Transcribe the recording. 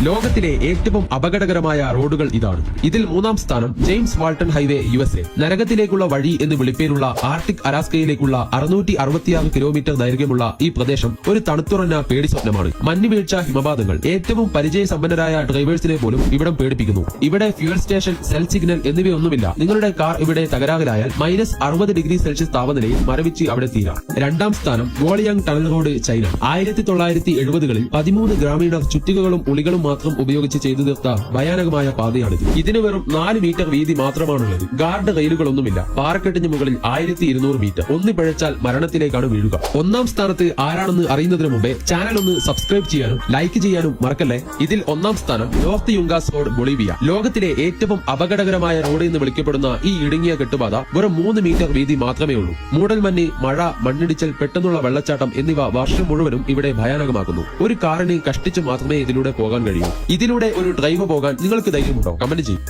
ലോകത്തിലെ ഏറ്റവും അപകടകരമായ റോഡുകൾ ഇതാണ്. ഇതിൽ മൂന്നാം സ്ഥാനം ജെയിംസ് വാൾട്ടൺ ഹൈവേ USA. നരകത്തിലേക്കുള്ള വഴി എന്ന് വിളിപ്പേരുള്ള ആർട്ടിക് അലാസ്കയിലേക്കുള്ള 666 കിലോമീറ്റർ ദൈർഘ്യമുള്ള ഈ പ്രദേശം ഒരു തണുത്തുറഞ്ഞ പേടി സ്വപ്നമാണ്. മഞ്ഞുവീഴ്ച, ഹിമപാതങ്ങൾ, ഏറ്റവും പരിചയസമ്പന്നരായ ഡ്രൈവേഴ്സിനെ പോലും ഇവിടം പേടിപ്പിക്കുന്നു. ഇവിടെ ഫ്യൂൽ സ്റ്റേഷൻ, സെൽ സിഗ്നൽ എന്നിവയൊന്നുമില്ല. നിങ്ങളുടെ കാർ ഇവിടെ തകരാറിലായാൽ -60°C താപനിലയിൽ മരവിച്ച് അവിടെ തീരാം. രണ്ടാം സ്ഥാനം വോളിയാങ് ടണൽ റോഡ്, ചൈന. 1970-കളിൽ 13 ഗ്രാമീണർ ചുറ്റികകളും ഉളികളും മാത്രം ഉപയോഗിച്ച് ചെയ്തു തീർത്ത ഭയാനകമായ പാതയാണിത്. ഇതിന് വെറും 4 മീറ്റർ വീതി മാത്രമാണുള്ളത്. ഗാർഡ് റെയിലുകളൊന്നുമില്ല. പാറക്കെട്ടിന് മുകളിൽ 1200 മീറ്റർ. ഒന്ന് പിഴച്ചാൽ മരണത്തിലേക്കാണ് വീഴുക. ഒന്നാം സ്ഥാനത്ത് ആരാണെന്ന് അറിയുന്നതിന് മുമ്പേ ചാനൽ ഒന്ന് സബ്സ്ക്രൈബ് ചെയ്യാനും ലൈക്ക് ചെയ്യാനും മറക്കല്ലേ. ഇതിൽ ഒന്നാം സ്ഥാനം നോർത്ത് യുങ്കാസ് റോഡ്, ബൊളീവിയ. ലോകത്തിലെ ഏറ്റവും അപകടകരമായ റോഡ് എന്ന് വിളിക്കപ്പെടുന്ന ഈ ഇടുങ്ങിയ കെട്ടുപാത വെറും 3 മീറ്റർ വീതി മാത്രമേ ഉള്ളൂ. മൂടൽമഞ്ഞ്, മഴ, മണ്ണിടിച്ചൽ, പെട്ടെന്നുള്ള വെള്ളച്ചാട്ടം എന്നിവ വർഷം മുഴുവനും ഇവിടെ ഭയാനകമാക്കുന്നു. ഒരു കാറിന് കഷ്ടിച്ച് മാത്രമേ ഇതിലൂടെ പോകാൻ കഴിയൂ. ഇതിലൂടെ ഒരു ഡ്രൈവ് പോകാൻ നിങ്ങൾക്ക് ധൈര്യമുണ്ടോ? കമന്റ് ചെയ്യും.